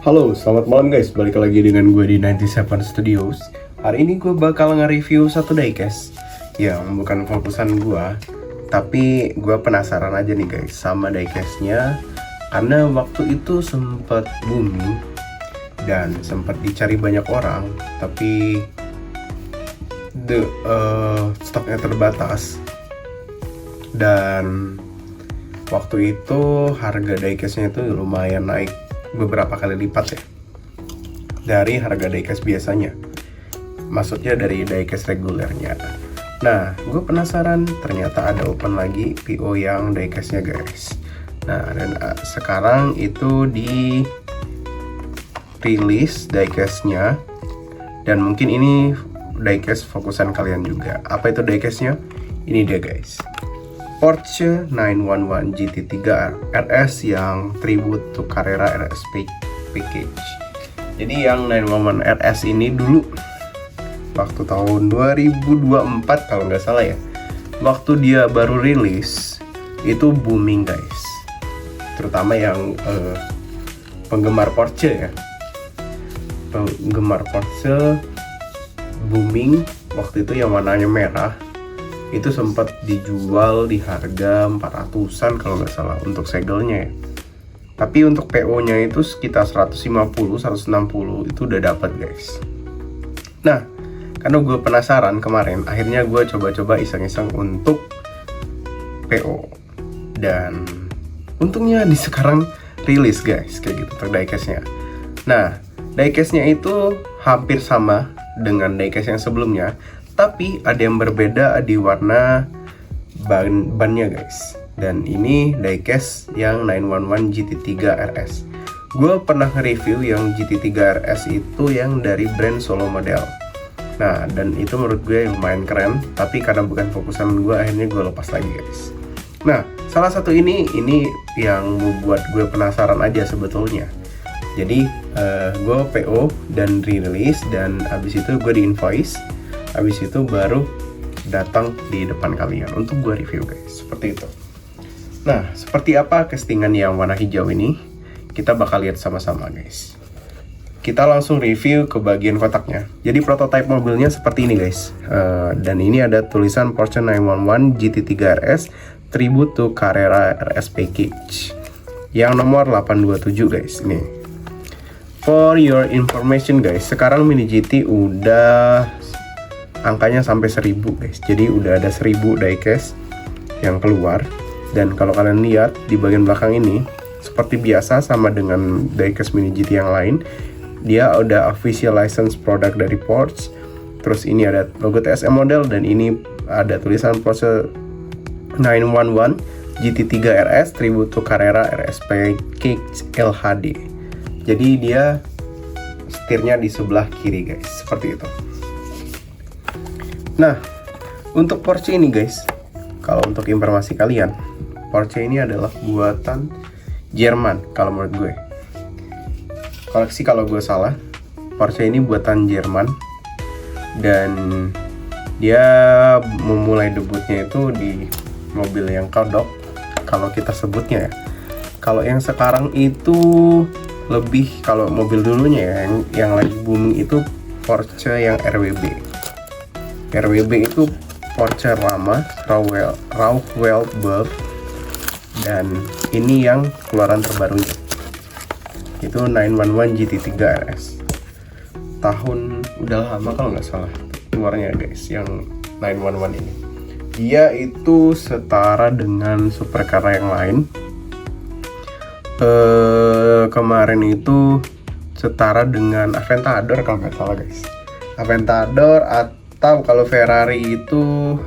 Halo, selamat malam guys. Balik lagi dengan gue di 97 Studios. Hari ini gue bakal nge-review satu diecast yang bukan fokusan gue, tapi gue penasaran aja nih guys sama diecastnya, karena waktu itu sempat booming dan sempat dicari banyak orang, tapi stoknya terbatas. Dan waktu itu harga diecastnya itu lumayan naik beberapa kali lipat ya dari harga diecast biasanya, maksudnya dari diecast regulernya. Nah, gue penasaran, ternyata ada open lagi PO yang diecastnya guys. Nah, dan sekarang itu di rilis diecastnya, dan mungkin ini diecast fokusan kalian juga. Apa itu diecastnya? Ini dia guys, Porsche 911 GT3 RS yang tribute to Carrera RS package. Jadi yang 911 RS ini dulu waktu tahun 2024 kalau nggak salah ya, waktu dia baru rilis itu booming guys, terutama yang penggemar Porsche ya. Penggemar Porsche booming waktu itu, yang warnanya merah itu sempat dijual di harga 400-an kalau nggak salah untuk segelnya ya. Tapi untuk PO-nya itu sekitar 150-160 itu udah dapat guys. Nah, karena gue penasaran kemarin, akhirnya gue coba-coba iseng-iseng untuk PO. Dan untungnya di sekarang rilis guys, kayak gitu untuk diecastnya. Nah, diecastnya itu hampir sama dengan diecast yang sebelumnya, tapi ada yang berbeda di warna bannya guys. Dan ini diecast yang 911 GT3 RS. Gue pernah review yang GT3 RS itu yang dari brand solo model. Nah, dan itu menurut gue lumayan keren, tapi karena bukan fokusan gue, akhirnya gue lepas lagi guys. Nah, salah satu ini yang membuat gue penasaran aja sebetulnya. Jadi gue PO dan rilis, dan abis itu gue di invoice. Habis itu baru datang di depan kalian untuk gue review guys, seperti itu. Nah, seperti apa castingan yang warna hijau ini? Kita bakal lihat sama-sama guys. Kita langsung review ke bagian kotaknya. Jadi prototipe mobilnya seperti ini guys. Dan ini ada tulisan Porsche 911 GT3 RS Tribute to Carrera RS Package yang nomor 827 guys. Ini for your information guys, sekarang Mini GT udah angkanya sampai 1000 guys. Jadi udah ada 1000 diecast yang keluar. Dan kalau kalian lihat di bagian belakang ini, seperti biasa sama dengan diecast Mini GT yang lain, dia udah official license product dari Porsche. Terus ini ada logo TSM model, dan ini ada tulisan Porsche 911 GT3 RS Tribute to Carrera RS Package LHD. Jadi dia setirnya di sebelah kiri guys, seperti itu. Nah, untuk Porsche ini guys, kalau untuk informasi kalian, Porsche ini adalah buatan Jerman kalau menurut gue. Koreksi kalau gue salah, Porsche ini buatan Jerman, dan dia memulai debutnya itu di mobil yang kodok kalau kita sebutnya ya. Kalau yang sekarang itu lebih, kalau mobil dulunya ya, yang lagi booming itu Porsche yang RWB. RWB itu Porsche lama, Rauchwald, dan ini yang keluaran terbarunya itu 911 GT3 RS. Tahun udah lama kalau nggak salah keluarnya guys, yang 911 ini. Dia itu setara dengan supercar yang lain. Kemarin itu setara dengan Aventador kalau nggak salah guys. Aventador atau kalau Ferrari itu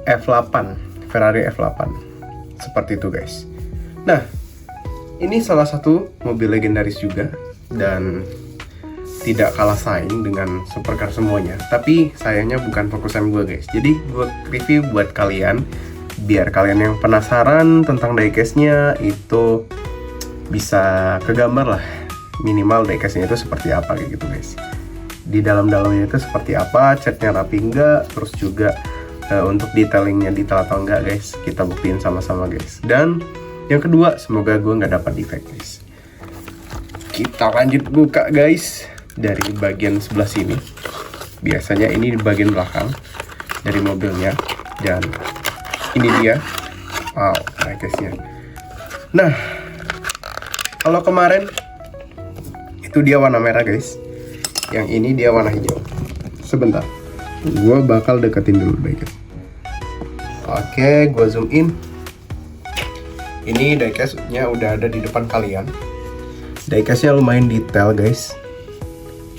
F8, Ferrari F8, seperti itu guys. Nah, ini salah satu mobil legendaris juga, dan tidak kalah saing dengan supercar semuanya. Tapi sayangnya bukan fokusan gue guys. Jadi gue review buat kalian, biar kalian yang penasaran tentang diecastnya itu bisa kegambar lah, minimal diecastnya itu seperti apa kayak gitu guys. Di dalamnya itu seperti apa, catnya rapi enggak, terus juga untuk detailingnya detail atau enggak guys, kita buktiin sama-sama guys. Dan yang kedua, semoga gue nggak dapat defect guys. Kita lanjut buka guys dari bagian sebelah sini. Biasanya ini di bagian belakang dari mobilnya, dan ini dia. Wow, diecast-nya. Nah, kalau kemarin itu dia warna merah guys, yang ini dia warna hijau. Sebentar, gue bakal deketin dulu diecast. Oke, gue zoom in. Ini diecast-nya udah ada di depan kalian. Diecast-nya lumayan detail guys.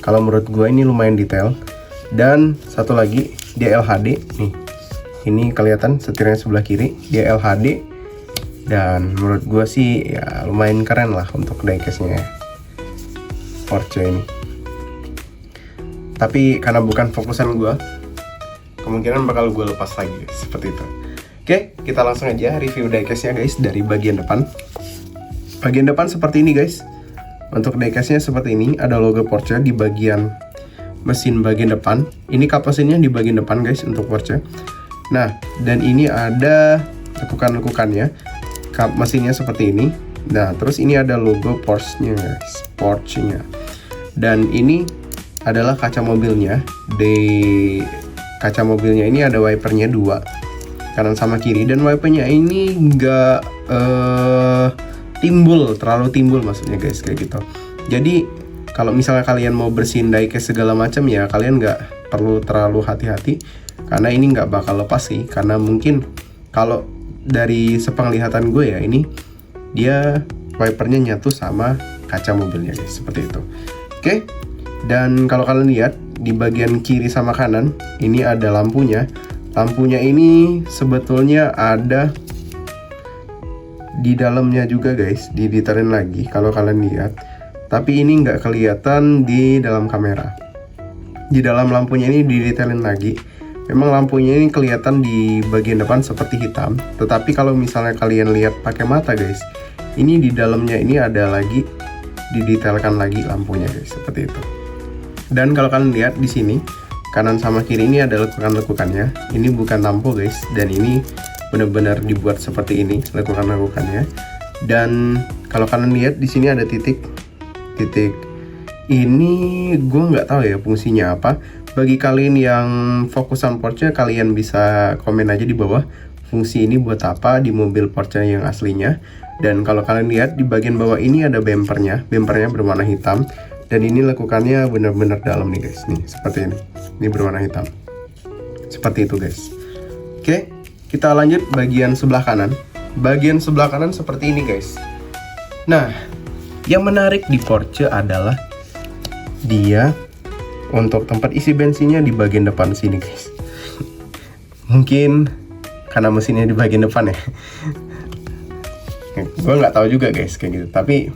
Kalau menurut gue ini lumayan detail. Dan satu lagi, dia LHD nih. Ini kelihatan setirnya sebelah kiri, dia LHD. Dan menurut gue sih ya lumayan keren lah untuk diecast-nya Porsche ini. Tapi karena bukan fokusan gue, kemungkinan bakal gue lepas lagi seperti itu. Oke, kita langsung aja review diecast-nya guys dari bagian depan. Bagian depan seperti ini guys. Untuk diecast-nya seperti ini, ada logo Porsche di bagian mesin bagian depan. Ini kap mesinnya di bagian depan guys untuk Porsche. Nah, dan ini ada lekukan-lekukannya. Kap mesinnya seperti ini. Nah, terus ini ada logo Porsche-nya guys, Porsche-nya. Dan ini adalah kaca mobilnya. Di kaca mobilnya ini ada wipernya 2, kanan sama kiri, dan wipernya ini nggak terlalu timbul maksudnya guys, kayak gitu. Jadi kalau misalnya kalian mau bersihin diecast segala macam ya kalian nggak perlu terlalu hati-hati, karena ini nggak bakal lepas sih. Karena mungkin kalau dari sepenglihatan gue ya, ini dia wipernya nyatu sama kaca mobilnya guys, seperti itu. Oke, dan kalau kalian lihat di bagian kiri sama kanan ini ada lampunya. Lampunya ini sebetulnya ada di dalamnya juga guys, didetailin lagi kalau kalian lihat. Tapi ini nggak kelihatan di dalam kamera. Di dalam lampunya ini didetailin lagi. Memang lampunya ini kelihatan di bagian depan seperti hitam. Tetapi kalau misalnya kalian lihat pakai mata guys, ini di dalamnya ini ada lagi, didetailkan lagi lampunya guys, seperti itu. Dan kalau kalian lihat di sini kanan sama kiri ini ada lekukan-lekukannya. Ini bukan lampu guys, dan ini benar-benar dibuat seperti ini lekukan-lekukannya. Dan kalau kalian lihat di sini ada titik ini, gue nggak tahu ya fungsinya apa. Bagi kalian yang fokusan Porsche, kalian bisa komen aja di bawah fungsi ini buat apa di mobil Porsche yang aslinya. Dan kalau kalian lihat di bagian bawah ini ada bempernya berwarna hitam. Dan ini lekukannya benar-benar dalam nih guys, nih seperti ini berwarna hitam, seperti itu guys. Oke, kita lanjut bagian sebelah kanan. Bagian sebelah kanan seperti ini guys. Nah, yang menarik di Porsche adalah dia untuk tempat isi bensinnya di bagian depan sini guys. Mungkin karena mesinnya di bagian depan ya. Gue nggak tahu juga guys kayak gitu. Tapi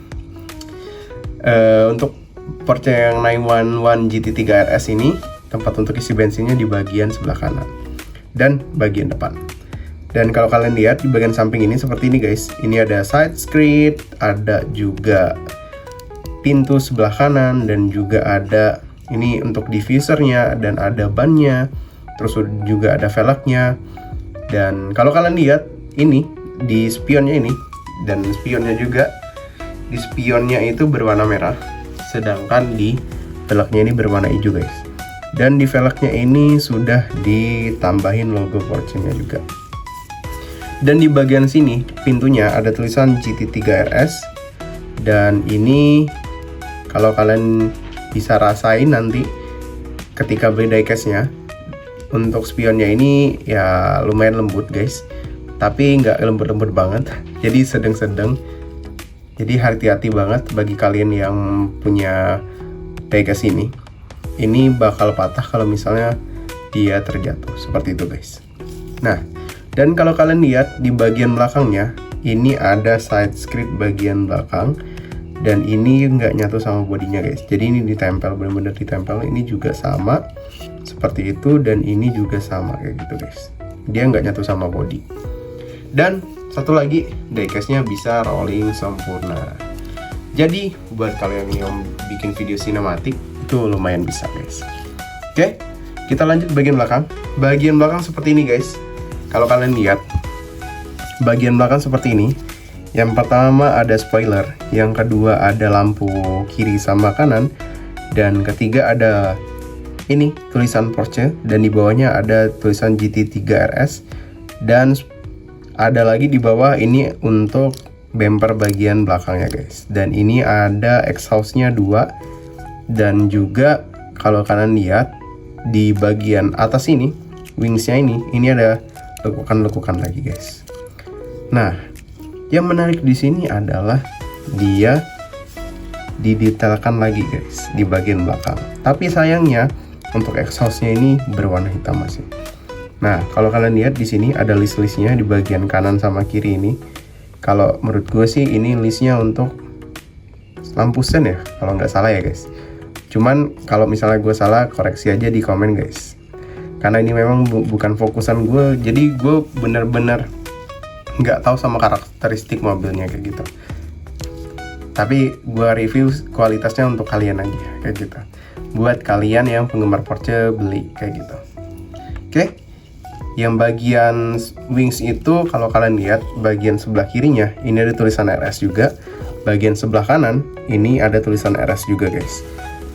untuk Porsche yang 911 GT3 RS ini, tempat untuk isi bensinnya di bagian sebelah kanan dan bagian depan. Dan kalau kalian lihat di bagian samping ini seperti ini guys. Ini ada side skirt, ada juga pintu sebelah kanan, dan juga ada ini untuk diffusernya, dan ada bannya, terus juga ada velgnya. Dan kalau kalian lihat ini di spionnya ini, dan spionnya juga di spionnya itu berwarna merah, sedangkan di velgnya ini berwarna hijau guys. Dan di velgnya ini sudah ditambahin logo Porsche-nya juga. Dan di bagian sini pintunya ada tulisan GT3 RS. Dan ini kalau kalian bisa rasain nanti ketika beli diecast-nya, untuk spionnya ini ya lumayan lembut guys, tapi nggak lembut-lembut banget, jadi sedang-sedang. Jadi hati-hati banget bagi kalian yang punya diecast ini. Ini bakal patah kalau misalnya dia terjatuh, seperti itu guys. Nah, dan kalau kalian lihat di bagian belakangnya, ini ada side skirt bagian belakang, dan ini nggak nyatu sama bodinya guys. Jadi ini ditempel, benar-benar ditempel. Ini juga sama seperti itu, dan ini juga sama kayak gitu guys. Dia nggak nyatu sama body. Dan satu lagi, diecast-nya bisa rolling sempurna. Jadi buat kalian yang bikin video sinematik itu lumayan bisa guys. Oke, kita lanjut bagian belakang. Bagian belakang seperti ini guys. Kalau kalian lihat bagian belakang seperti ini, Yang pertama ada spoiler, yang kedua ada lampu kiri sama kanan, dan ketiga ada ini tulisan Porsche, dan di bawahnya ada tulisan GT3 RS, dan ada lagi di bawah ini untuk bumper bagian belakangnya guys. Dan ini ada exhaustnya 2, dan juga kalau kalian lihat di bagian atas ini, wingsnya ini ada lekukan-lekukan lagi guys. Nah, yang menarik di sini adalah dia didetailkan lagi guys di bagian belakang. Tapi sayangnya untuk exhaustnya ini berwarna hitam masih. Nah, kalau kalian lihat di sini ada list-listnya di bagian kanan sama kiri ini. Kalau menurut gue sih ini listnya untuk lampu sen ya, kalau nggak salah ya guys. Cuman kalau misalnya gue salah, koreksi aja di komen guys. Karena ini memang bukan fokusan gue, jadi gue bener-bener nggak tahu sama karakteristik mobilnya kayak gitu. Tapi gue review kualitasnya untuk kalian aja kayak gitu. Buat kalian yang penggemar Porsche beli kayak gitu. Oke. Yang bagian wings itu kalau kalian lihat bagian sebelah kirinya ini ada tulisan RS juga. Bagian sebelah kanan ini ada tulisan RS juga guys.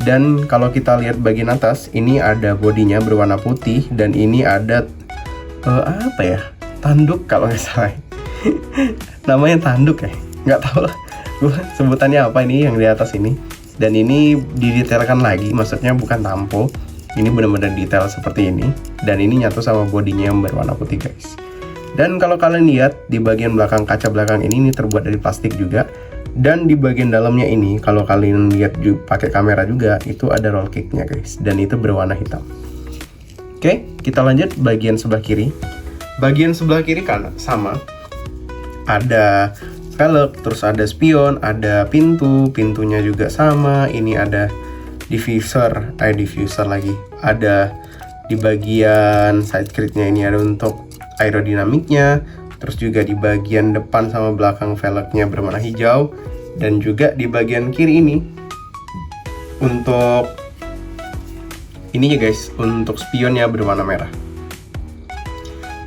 Dan kalau kita lihat bagian atas ini ada bodinya berwarna putih, dan ini ada apa ya? Tanduk kalau nggak salah. Namanya tanduk ya, nggak tahu lah gue sebutannya apa ini yang di atas ini. Dan ini didetailkan lagi, maksudnya bukan tampo, ini benar-benar detail seperti ini, dan ini nyatu sama bodinya yang berwarna putih guys. Dan kalau kalian lihat di bagian belakang, kaca belakang ini terbuat dari plastik juga, dan di bagian dalamnya ini kalau kalian lihat pakai kamera juga itu ada roll cage-nya guys, dan itu berwarna hitam. Oke, kita lanjut bagian sebelah kiri. Bagian sebelah kiri kan sama, ada velg, terus ada spion, ada pintunya juga sama. Ini ada diffuser lagi. Ada di bagian side gridnya ini ada untuk aerodinamiknya. Terus juga di bagian depan sama belakang velgnya berwarna hijau. Dan juga di bagian kiri ini untuk ininya guys, untuk spionnya berwarna merah.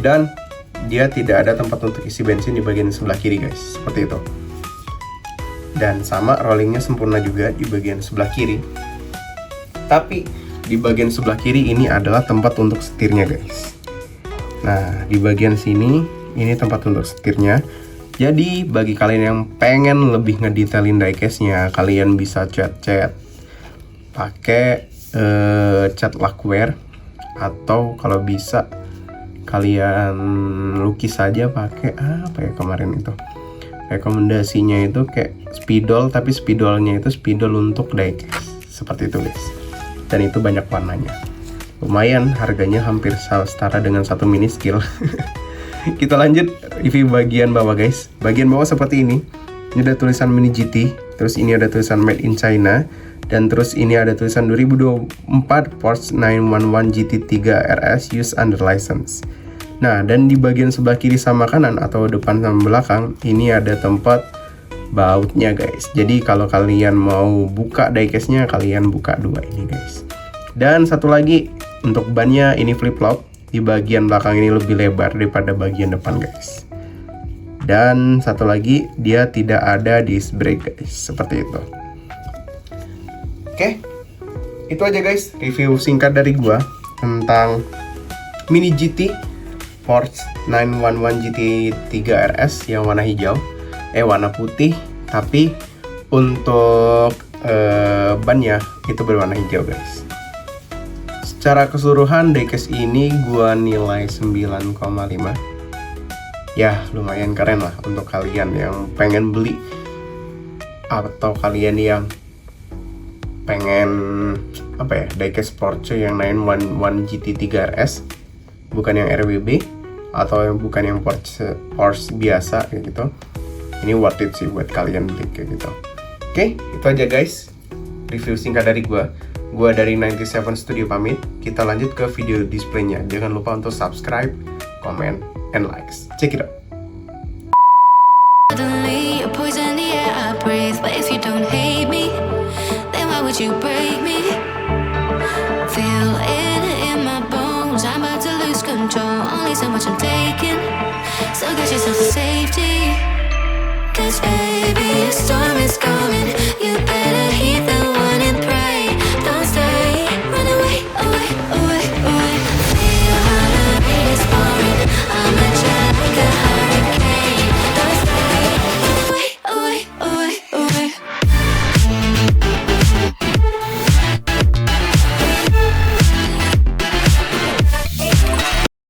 Dan dia tidak ada tempat untuk isi bensin di bagian sebelah kiri guys, seperti itu. Dan sama rollingnya sempurna juga di bagian sebelah kiri. Tapi di bagian sebelah kiri ini adalah tempat untuk setirnya guys. Nah, di bagian sini ini tempat untuk setirnya. Jadi bagi kalian yang pengen lebih ngedetailin diecast-nya, kalian bisa cat pakai cat lacquer, atau kalau bisa kalian lukis saja pakai apa ya kemarin itu rekomendasinya itu kayak spidol, tapi spidolnya itu spidol untuk diecast seperti itu guys. Dan itu banyak warnanya, lumayan, harganya hampir setara dengan satu mini skill. Kita lanjut review bagian bawah guys. Bagian bawah seperti ini. Ini ada tulisan Mini GT, terus ini ada tulisan Made in China, dan terus ini ada tulisan 2024 Porsche 911 GT3 RS Used Under License. Nah, dan di bagian sebelah kiri sama kanan atau depan sama belakang ini ada tempat bautnya guys. Jadi kalau kalian mau buka diecast-nya, kalian buka dua ini guys. Dan satu lagi untuk bannya ini flip flop. Di bagian belakang ini lebih lebar daripada bagian depan guys. Dan satu lagi, dia tidak ada disc brake guys, seperti itu. Oke, itu aja guys review singkat dari gua tentang Mini GT Porsche 911 GT3 RS yang warna hijau, warna putih, tapi untuk bannya itu berwarna hijau guys. Secara keseluruhan diecast ini gua nilai 9,5. Ya lumayan keren lah untuk kalian yang pengen beli, atau kalian yang pengen apa ya, diecast Porsche yang 911 GT3 RS, bukan yang RWB atau yang bukan yang Porsche biasa kayak gitu. Ini worth it sih buat kalian beli kayak gitu. Oke, itu aja guys review singkat dari gua dari 97 Studio pamit. Kita lanjut ke video displaynya. Jangan lupa untuk subscribe, comment, and likes. Check it out. You break me, feel it in my bones. I'm about to lose control. Only so much I'm taking, so get yourself to safety. 'Cause baby, a storm is coming.